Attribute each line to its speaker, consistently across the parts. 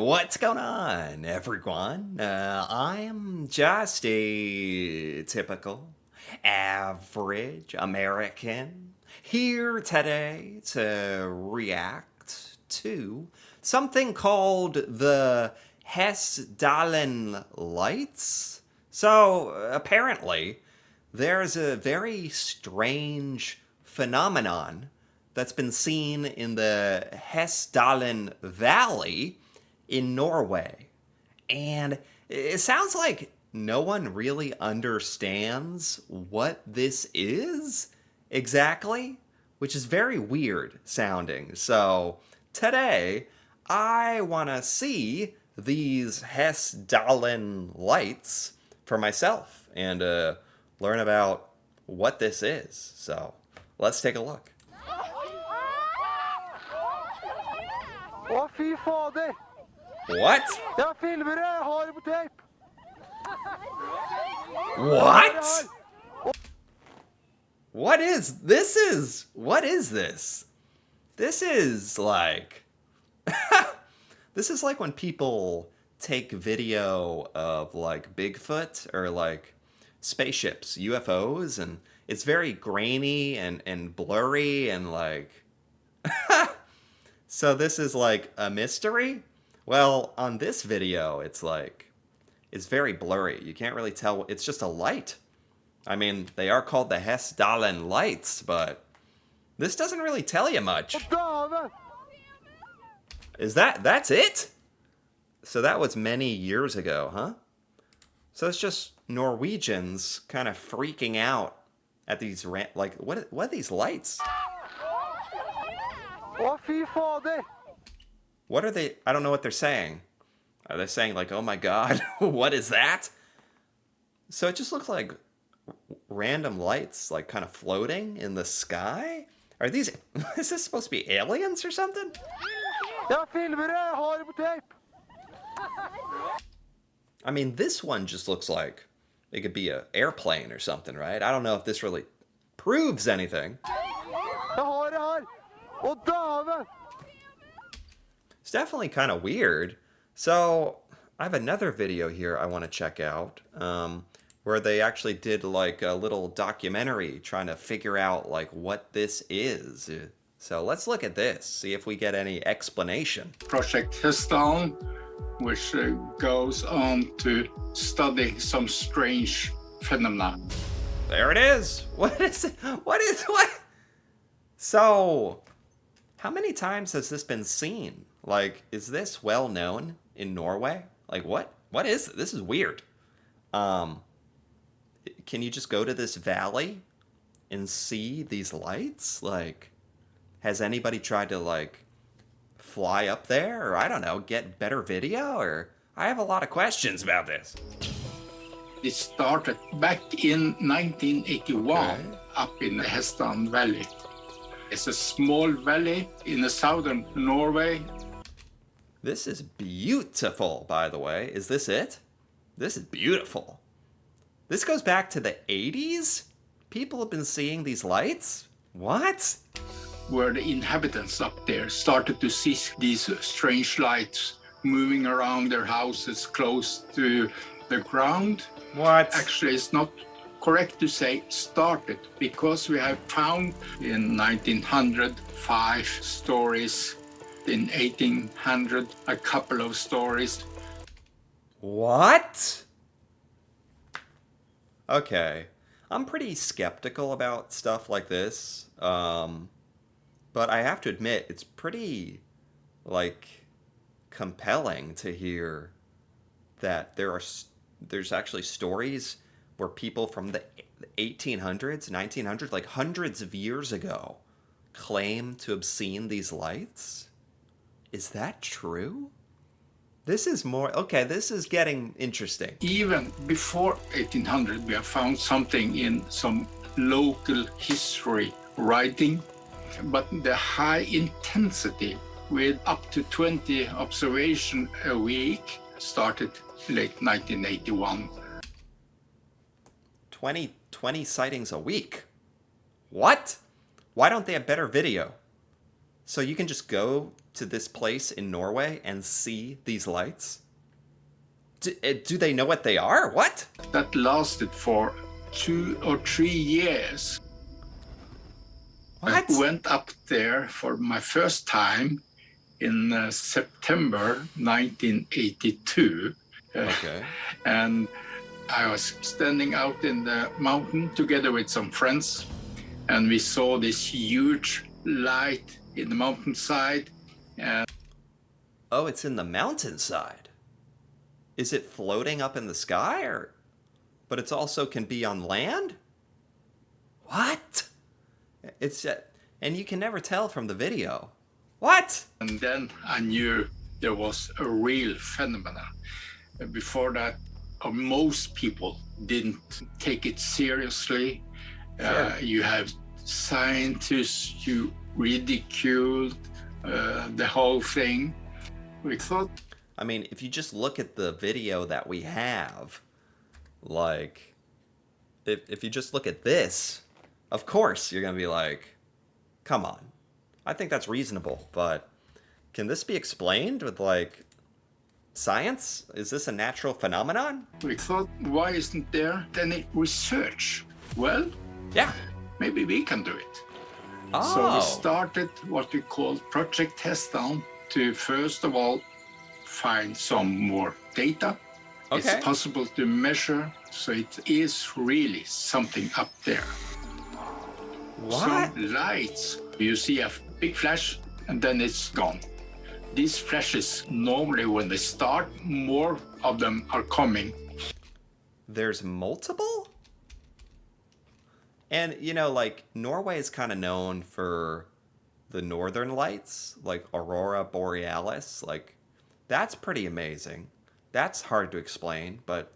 Speaker 1: What's going on, everyone? I am just a typical, average American here today to react to something called the Hessdalen lights. So, apparently, there's a very strange phenomenon that's been seen in the Hessdalen Valley in Norway. And it sounds like no one really understands what this is exactly, which is very weird sounding. So today, I want to see these Hessdalen lights for myself and learn about what this is. So let's take a look.
Speaker 2: Å, fy fader!
Speaker 1: What?
Speaker 2: Jeg filmer det! Jeg har det på tape!
Speaker 1: What? What is this? What is this? This is like this is like when people take video of like Bigfoot or like spaceships, UFOs, and it's very grainy and blurry and like so this is like a mystery? Well, on this video, it's like, it's very blurry. You can't really tell. It's just a light. I mean, they are called the Hessdalen lights, but this doesn't really tell you much. That's it? So that was many years ago, huh? So it's just Norwegians kind of freaking out at these, like, what are these lights?
Speaker 2: Å, fy fader!
Speaker 1: What are they? I don't know what they're saying. Are they saying like, oh my god, what is that? So it just looks like random lights like kind of floating in the sky? Are these, is this supposed to be aliens or something?
Speaker 2: Jeg filmer det! Jeg har det på tape!
Speaker 1: I mean, this one just looks like it could be an airplane or something, right? I don't know if this really proves anything.
Speaker 2: Jeg har det her! Å, dæven!
Speaker 1: It's definitely kind of weird. So I have another video here I want to check out where they actually did like a little documentary trying to figure out like what this is. So let's look at this, see if we get any explanation.
Speaker 3: Project Hessdalen, which goes on to study some strange phenomena.
Speaker 1: There it is. What is it? What? So how many times has this been seen? Like, is this well known in Norway? Like, what is it? This is weird. Can you just go to this valley and see these lights? Like, has anybody tried to like fly up there, or I don't know, get better video? Or I have a lot of questions about this.
Speaker 3: It started back in 1981
Speaker 1: Okay.
Speaker 3: up in the Hessdalen Valley. It's a small valley in the southern Norway.
Speaker 1: This is beautiful, by the way. Is this it? This is beautiful. This goes back to the 80s? People have been seeing these lights? What?
Speaker 3: Where the inhabitants up there started to see these strange lights moving around their houses close to the ground.
Speaker 1: What?
Speaker 3: Actually, it's not correct to say started, because we have found in 1905 stories, in 1800 a couple of stories.
Speaker 1: What? Okay. I'm pretty skeptical about stuff like this. But I have to admit, it's pretty, like, compelling to hear that there's actually stories where people from the 1800s, 1900s, like hundreds of years ago, claim to have seen these lights. Is that true? This is more, okay, this is getting interesting.
Speaker 3: Even before 1800, we have found something in some local history writing, but the high intensity with up to 20 observations a week started late 1981.
Speaker 1: 20 sightings a week? What? Why don't they have better video? So you can just go to this place in Norway and see these lights? Do they know what they are? What?
Speaker 3: That lasted for 2 or 3 years. I
Speaker 1: What?
Speaker 3: went up there for my first time in September 1982.
Speaker 1: Okay.
Speaker 3: And I was standing out in the mountain together with some friends, and we saw this huge light in the mountainside. And
Speaker 1: Oh, it's in the mountainside. Is it floating up in the sky, or but it's also can be on land? What? It's and you can never tell from the video. What?
Speaker 3: then I knew there was a real phenomenon. Before that, most people didn't take it seriously.
Speaker 1: Sure.
Speaker 3: You have scientists who ridiculed the whole thing. We thought,
Speaker 1: I mean, if you just look at the video that we have, like, if you just look at this, of course you're going to be like, come on. I think that's reasonable, but can this be explained with, like, science? Is this a natural phenomenon?
Speaker 3: we thought, why isn't there any research? Well,
Speaker 1: Yeah.
Speaker 3: maybe we can do it.
Speaker 1: Oh.
Speaker 3: So we started what we called Project Hessdalen to first of all find some more data.
Speaker 1: Okay.
Speaker 3: It's possible to measure, so it is really something up there.
Speaker 1: What?
Speaker 3: Some lights, you see a big flash and then it's gone. These flashes, normally when they start, more of them are coming.
Speaker 1: There's multiple? And, you know, like, Norway is kind of known for the northern lights, like Aurora Borealis. Like, that's pretty amazing. That's hard to explain, but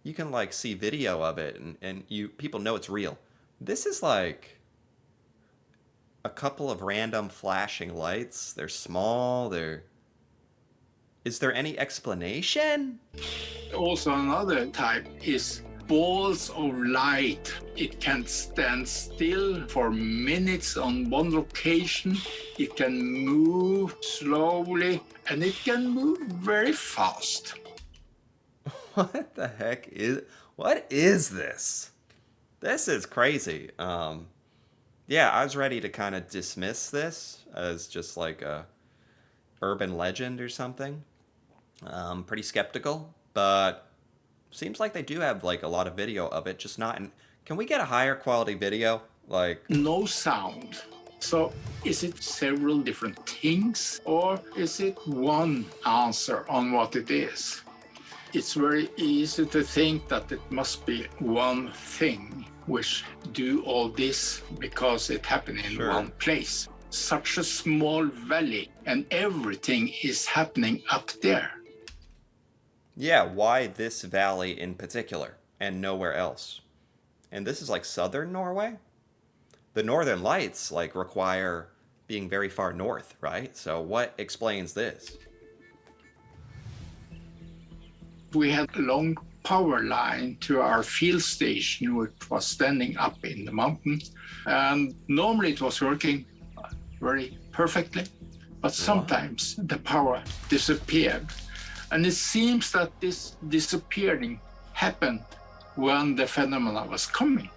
Speaker 1: you can, like, see video of it, and people know it's real. This is, like, a couple of random flashing lights. They're small, Is there any explanation?
Speaker 3: Also, another type is balls of light. It can stand still for minutes on one location. It can move slowly, and it can move very fast.
Speaker 1: What the heck what is this? This is crazy. Yeah, I was ready to kind of dismiss this as just like a urban legend or something. Pretty skeptical, but seems like they do have like a lot of video of it, just not in. Can we get a higher quality video? Like,
Speaker 3: No sound. So is it several different things, or is it one answer on what it is? It's very easy to think that it must be one thing which do all this because it happened in
Speaker 1: Sure.
Speaker 3: one place. Such a small valley, and everything is happening up there.
Speaker 1: yeah, why this valley in particular and nowhere else? And this is like southern Norway? The northern lights like require being very far north, right? So what explains this?
Speaker 3: We had a long power line to our field station, which was standing up in the mountains. And normally it was working very perfectly, but sometimes the power disappeared. And it seems that this disappearing happened when the phenomena was coming.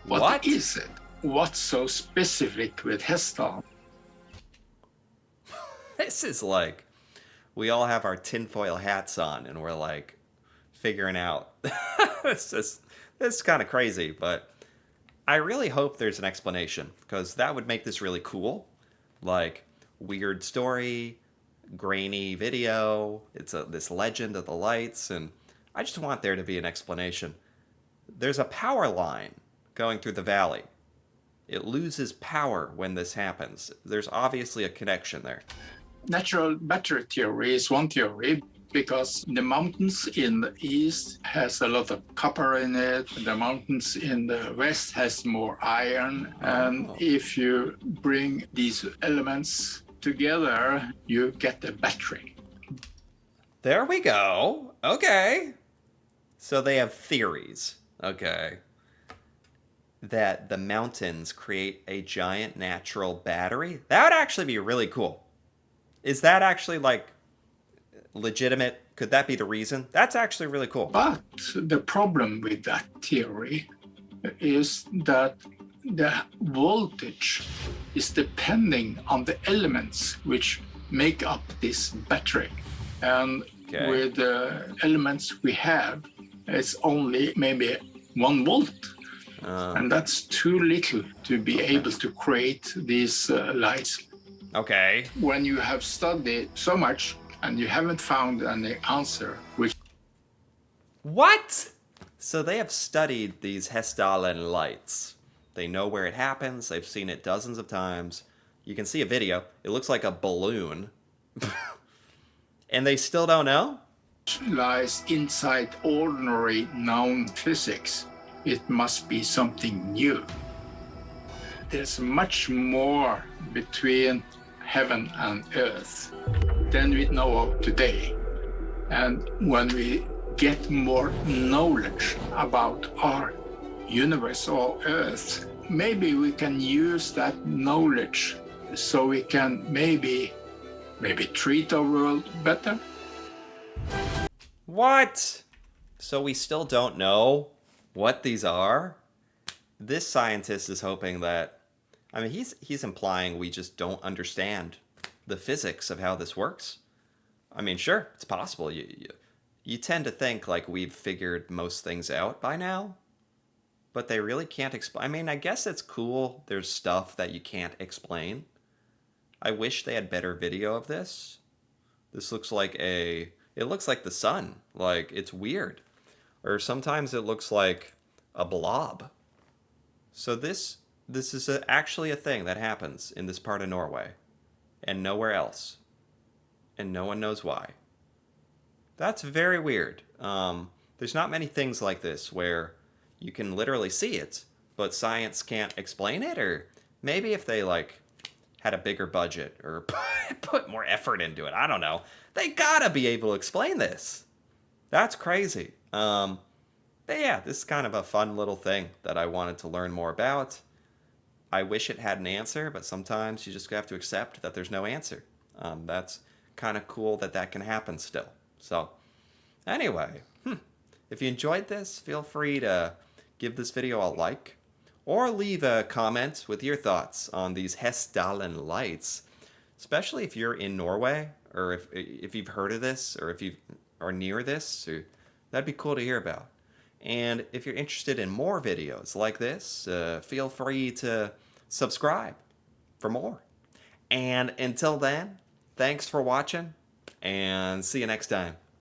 Speaker 3: What is it? What's so specific with Hessdalen?
Speaker 1: This is like, we all have our tinfoil hats on and we're like figuring out. This is kind of crazy, but I really hope there's an explanation because that would make this really cool. Like, weird story, grainy video, it's this legend of the lights, and I just want there to be an explanation. There's a power line going through the valley. It loses power when this happens. There's obviously a connection there.
Speaker 3: Natural battery theory is one theory because the mountains in the east has a lot of copper in it. The mountains in the west has more iron. And if you bring these elements together, you get a battery.
Speaker 1: There we go. Okay. So they have theories. Okay. That the mountains create a giant natural battery. That would actually be really cool. Is that actually like legitimate? Could that be the reason? That's actually really cool.
Speaker 3: But the problem with that theory is that the voltage is depending on the elements which make up this battery. And
Speaker 1: Okay.
Speaker 3: with the elements we have, it's only maybe 1 volt. And that's too little to be able to create these lights.
Speaker 1: Okay.
Speaker 3: When you have studied so much and you haven't found any answer, which
Speaker 1: What? So they have studied these Hessdalen lights. They know where it happens. They've seen it dozens of times. You can see a video. It looks like a balloon. And they still don't know?
Speaker 3: lies inside ordinary known physics, it must be something new. There's much more between heaven and earth than we know of today. And when we get more knowledge about our universe or earth, maybe we can use that knowledge so we can maybe treat our world better.
Speaker 1: What? So we still don't know what these are? This scientist is hoping that, I mean, he's implying we just don't understand the physics of how this works. I mean, sure, it's possible. You tend to think like we've figured most things out by now, but they really can't explain. I mean, I guess it's cool. There's stuff that you can't explain. I wish they had better video of this. This looks like it looks like the sun. Like, it's weird. Or sometimes it looks like a blob. So this is actually a thing that happens in this part of Norway and nowhere else. And no one knows why. That's very weird. There's not many things like this where you can literally see it, but science can't explain it. Or maybe if they like had a bigger budget or put more effort into it, I don't know. They gotta be able to explain this. That's crazy. But yeah, this is kind of a fun little thing that I wanted to learn more about. I wish it had an answer, but sometimes you just have to accept that there's no answer. That's kind of cool that can happen still. So, anyway, if you enjoyed this, feel free to give this video a like or leave a comment with your thoughts on these Hessdalen lights, especially if you're in Norway or if you've heard of this or if you are near this. That'd be cool to hear about. And if you're interested in more videos like this, feel free to subscribe for more. And until then, thanks for watching, and see you next time.